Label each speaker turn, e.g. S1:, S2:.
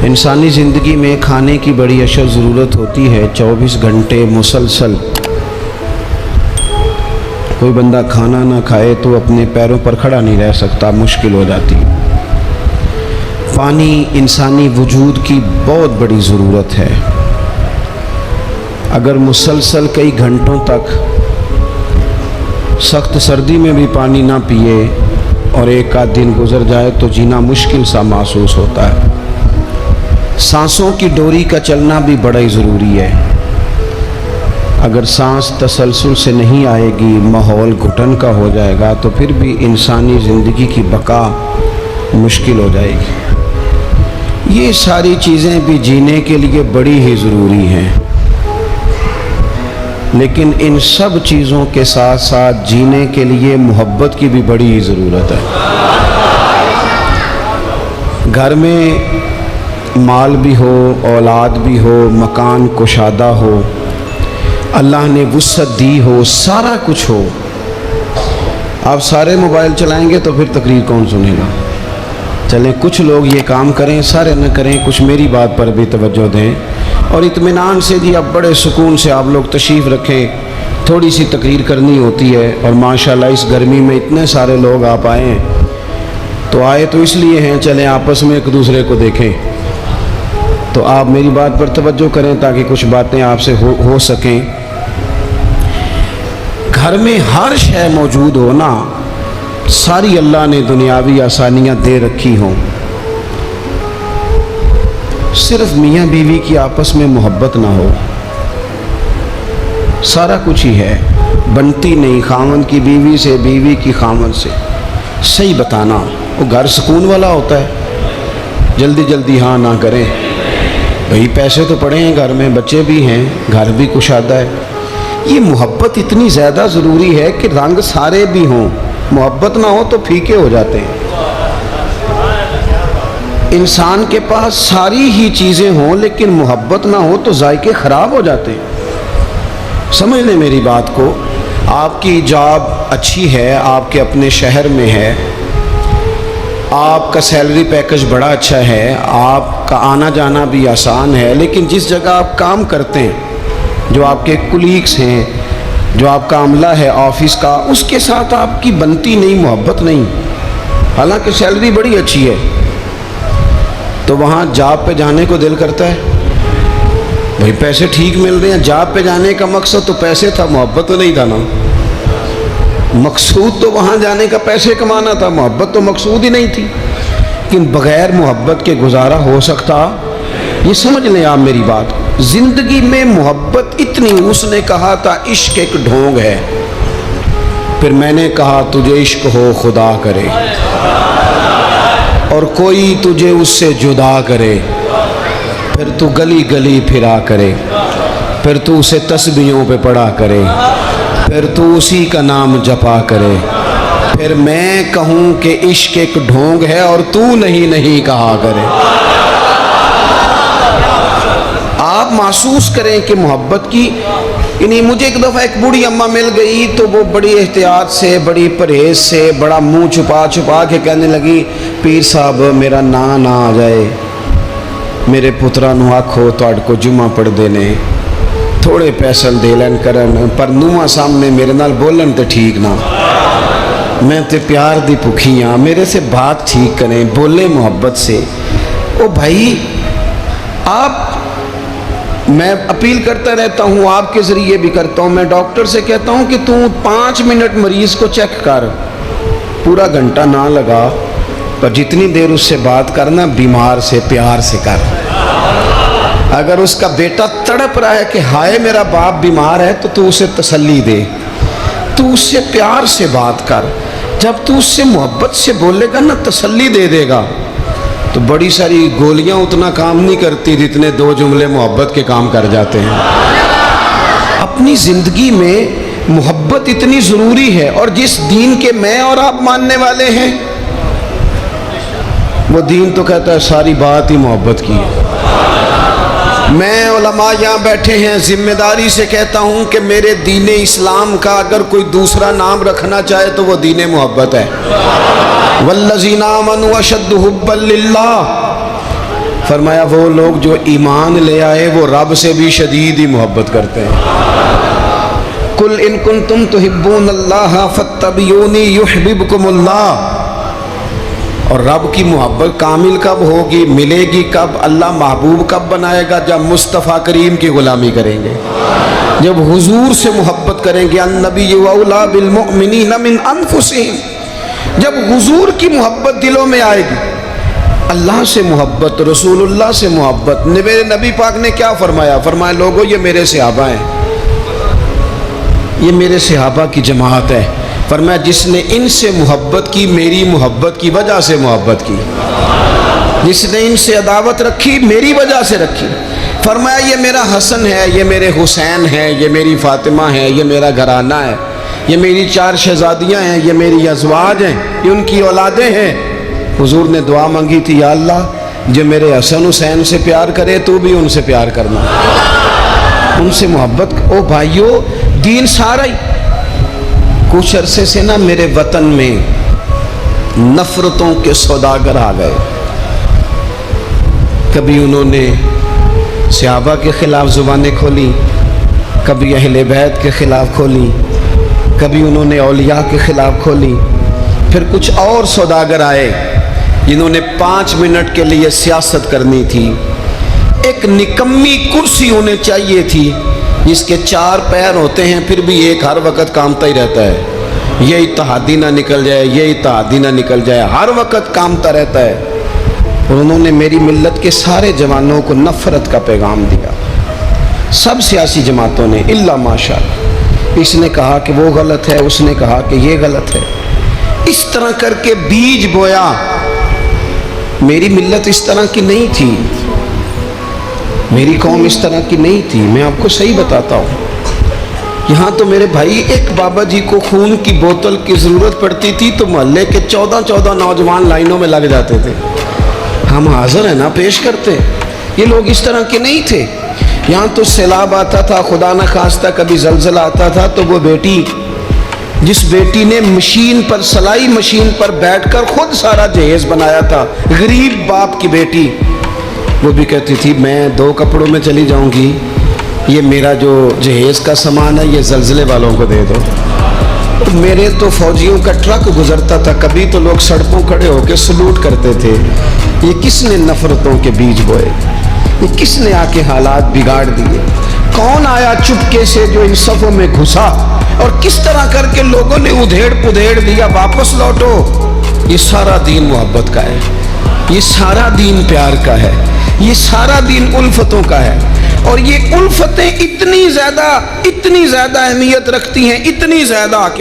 S1: انسانی زندگی میں کھانے کی بڑی اشد ضرورت ہوتی ہے۔ 24 گھنٹے مسلسل کوئی بندہ کھانا نہ کھائے تو اپنے پیروں پر کھڑا نہیں رہ سکتا، مشکل ہو جاتی۔ پانی انسانی وجود کی بہت بڑی ضرورت ہے۔ اگر مسلسل کئی گھنٹوں تک سخت سردی میں بھی پانی نہ پیے اور ایک آدھ دن گزر جائے تو جینا مشکل سا محسوس ہوتا ہے۔ سانسوں کی ڈوری کا چلنا بھی بڑا ہی ضروری ہے۔ اگر سانس تسلسل سے نہیں آئے گی، ماحول گھٹن کا ہو جائے گا تو پھر بھی انسانی زندگی کی بقا مشکل ہو جائے گی۔ یہ ساری چیزیں بھی جینے کے لیے بڑی ہی ضروری ہیں، لیکن ان سب چیزوں کے ساتھ ساتھ جینے کے لیے محبت کی بھی بڑی ہی ضرورت ہے۔ گھر میں مال بھی ہو، اولاد بھی ہو، مکان کشادہ ہو، اللہ نے وسعت دی ہو، سارا کچھ ہو، آپ سارے موبائل چلائیں گے تو پھر تقریر کون سنے گا؟ چلیں کچھ لوگ یہ کام کریں، سارے نہ کریں، کچھ میری بات پر بھی توجہ دیں اور اطمینان سے جی اب بڑے سکون سے آپ لوگ تشریف رکھیں۔ تھوڑی سی تقریر کرنی ہوتی ہے اور ماشاءاللہ اس گرمی میں اتنے سارے لوگ آپ آئے ہیں، تو آئے تو اس لیے ہیں چلیں آپس میں ایک دوسرے کو دیکھیں۔ تو آپ میری بات پر توجہ کریں تاکہ کچھ باتیں آپ سے ہو سکیں۔ گھر میں ہر شے موجود ہو نا، ساری اللہ نے دنیاوی آسانیاں دے رکھی ہوں، صرف میاں بیوی کی آپس میں محبت نہ ہو، سارا کچھ ہی ہے، بنتی نہیں خاوند کی بیوی سے، بیوی کی خاوند سے۔ صحیح بتانا، وہ گھر سکون والا ہوتا ہے۔ جلدی جلدی ہاں نہ کریں بھئی، پیسے تو پڑے ہیں گھر میں، بچے بھی ہیں، گھر بھی کشادہ ہے۔ یہ محبت اتنی زیادہ ضروری ہے کہ رنگ سارے بھی ہوں، محبت نہ ہو تو پھیکے ہو جاتے ہیں۔ انسان کے پاس ساری ہی چیزیں ہوں لیکن محبت نہ ہو تو ذائقے خراب ہو جاتے ہیں۔ سمجھ لیں میری بات کو، آپ کی جاب اچھی ہے، آپ کے اپنے شہر میں ہے، آپ کا سیلری پیکج بڑا اچھا ہے، آپ کا آنا جانا بھی آسان ہے، لیکن جس جگہ آپ کام کرتے ہیں، جو آپ کے کولیگز ہیں، جو آپ کا عملہ ہے آفس کا، اس کے ساتھ آپ کی بنتی نہیں، محبت نہیں، حالانکہ سیلری بڑی اچھی ہے، تو وہاں جاب پہ جانے کو دل کرتا ہے؟ بھئی پیسے ٹھیک مل رہے ہیں، جاب پہ جانے کا مقصد تو پیسے تھا، محبت تو نہیں تھا نا۔ مقصود تو وہاں جانے کا پیسے کمانا تھا، محبت تو مقصود ہی نہیں تھی۔ لیکن بغیر محبت کے گزارا ہو سکتا؟ یہ سمجھ لیں آپ میری بات۔ زندگی میں محبت اتنی، اس نے کہا تھا عشق ایک ڈھونگ ہے، پھر میں نے کہا تجھے عشق ہو خدا کرے اور کوئی تجھے اس سے جدا کرے، پھر تو گلی گلی پھرا کرے، پھر تو اسے تسبیحوں پہ پڑھا کرے، پھر تو اسی کا نام جپا کرے، پھر میں کہوں کہ عشق ایک ڈھونگ ہے اور تو نہیں کہا کرے۔ آپ محسوس کریں کہ محبت کی، یعنی مجھے ایک دفعہ ایک بوڑھی اماں مل گئی تو وہ بڑی احتیاط سے، بڑی پرہیز سے، بڑا منہ چھپا کے کہنے لگی، پیر صاحب میرا نا نہ آ جائے، میرے پترا نو آکھو تہاڈ کو جمعہ پڑھ دینے، تھوڑے پیسل دے لین کرن، پر نواں سامنے میرے نال بولن تے ٹھیک نہ، میں تے پیار دی بھکھی ہاں، میرے سے بات ٹھیک کریں، بولیں محبت سے۔ او بھائی، میں اپیل کرتا رہتا ہوں، آپ کے ذریعے بھی کرتا ہوں، میں ڈاکٹر سے کہتا ہوں کہ تو 5 منٹ مریض کو چیک کر، پورا گھنٹہ نہ لگا، پر جتنی دیر اس سے بات کرنا، بیمار سے پیار سے کر۔ اگر اس کا بیٹا تڑپ رہا ہے کہ ہائے میرا باپ بیمار ہے، تو اسے تسلی دے، تو اس سے پیار سے بات کر۔ جب تو اس سے محبت سے بولے گا نا، تسلی دے دے گا، تو بڑی ساری گولیاں اتنا کام نہیں کرتی جتنے 2 جملے محبت کے کام کر جاتے ہیں۔ اپنی زندگی میں محبت اتنی ضروری ہے، اور جس دین کے میں اور آپ ماننے والے ہیں، وہ دین تو کہتا ہے ساری بات ہی محبت کی ہے۔ میں علماء یہاں بیٹھے ہیں، ذمہ داری سے کہتا ہوں کہ میرے دین اسلام کا اگر کوئی دوسرا نام رکھنا چاہے تو وہ دین محبت ہے۔ والذین آمنوا اشد حبا للہ فرمایا وہ لوگ جو ایمان لے آئے وہ رب سے بھی شدید ہی محبت کرتے ہیں۔ قل ان کنتم تحبون اللہ فاتبعونی یحببکم اللہ۔ اور رب کی محبت کامل کب ہوگی، ملے گی کب، اللہ محبوب کب بنائے گا؟ جب مصطفیٰ کریم کی غلامی کریں گے، جب حضور سے محبت کریں گے۔ النبی اولیٰ بالمؤمنین من انفسہم، جب حضور کی محبت دلوں میں آئے گی، اللہ سے محبت، رسول اللہ سے محبت۔ میرے نبی پاک نے کیا فرمایا؟ فرمایا لوگوں یہ میرے صحابہ ہیں، یہ میرے صحابہ کی جماعت ہے۔ فرمایا جس نے ان سے محبت کی میری محبت کی وجہ سے محبت کی، جس نے ان سے عداوت رکھی میری وجہ سے رکھی۔ فرمایا یہ میرا حسن ہے، یہ میرے حسین ہے، یہ میری فاطمہ ہے، یہ میرا گھرانہ ہے، یہ میری 4 شہزادیاں ہیں، یہ میری ازواج ہیں، یہ ان کی اولادیں ہیں۔ حضور نے دعا مانگی تھی، یا اللہ جو میرے حسن حسین سے پیار کرے تو بھی ان سے پیار کرنا، ان سے محبت۔ او بھائیو، دین سارا ہی کچھ عرصے سے نا میرے وطن میں نفرتوں کے سوداگر آ گئے۔ کبھی انہوں نے صحابہ کے خلاف زبانیں کھولی، کبھی اہل بیت کے خلاف کھولی، کبھی انہوں نے اولیاء کے خلاف کھولی۔ پھر کچھ اور سوداگر آئے جنہوں نے 5 منٹ کے لیے سیاست کرنی تھی، ایک نکمی کرسی ہونے چاہیے تھی جس کے 4 پیر ہوتے ہیں پھر بھی ایک ہر وقت کامتا ہی رہتا ہے، یہ اتحادی نہ نکل جائے، یہ اتحادی نہ نکل جائے، ہر وقت کامتا رہتا ہے۔ اور انہوں نے میری ملت کے سارے جوانوں کو نفرت کا پیغام دیا، سب سیاسی جماعتوں نے، الا ماشاء اللہ۔ اس نے کہا کہ وہ غلط ہے، اس نے کہا کہ یہ غلط ہے، اس طرح کر کے بیج بویا۔ میری ملت اس طرح کی نہیں تھی، میری قوم اس طرح کی نہیں تھی، میں آپ کو صحیح بتاتا ہوں۔ یہاں تو میرے بھائی ایک بابا جی کو خون کی بوتل کی ضرورت پڑتی تھی تو محلے کے 14 نوجوان لائنوں میں لگ جاتے تھے، ہم حاضر ہیں نا پیش کرتے۔ یہ لوگ اس طرح کے نہیں تھے۔ یہاں تو سیلاب آتا تھا، خدا نہ خواستہ کبھی زلزلہ آتا تھا تو وہ بیٹی، جس بیٹی نے مشین پر، سلائی مشین پر بیٹھ کر خود سارا جہیز بنایا تھا، غریب باپ کی بیٹی، وہ بھی کہتی تھی میں 2 کپڑوں میں چلی جاؤں گی، یہ میرا جو جہیز کا سامان ہے یہ زلزلے والوں کو دے دو۔ میرے تو فوجیوں کا ٹرک گزرتا تھا، کبھی تو لوگ سڑکوں کھڑے ہو کے سلوٹ کرتے تھے۔ یہ کس نے نفرتوں کے بیج بوئے؟ یہ کس نے آ کے حالات بگاڑ دیے؟ کون آیا چپکے سے جو ان صفوں میں گھسا اور کس طرح کر کے لوگوں نے ادھیڑ پدھیڑ دیا، واپس لوٹو۔ یہ سارا دین محبت کا ہے، یہ سارا دین پیار کا ہے، یہ سارا دین الفتوں کا ہے۔ اور یہ الفتیں اتنی زیادہ اہمیت رکھتی ہیں، اتنی زیادہ کہ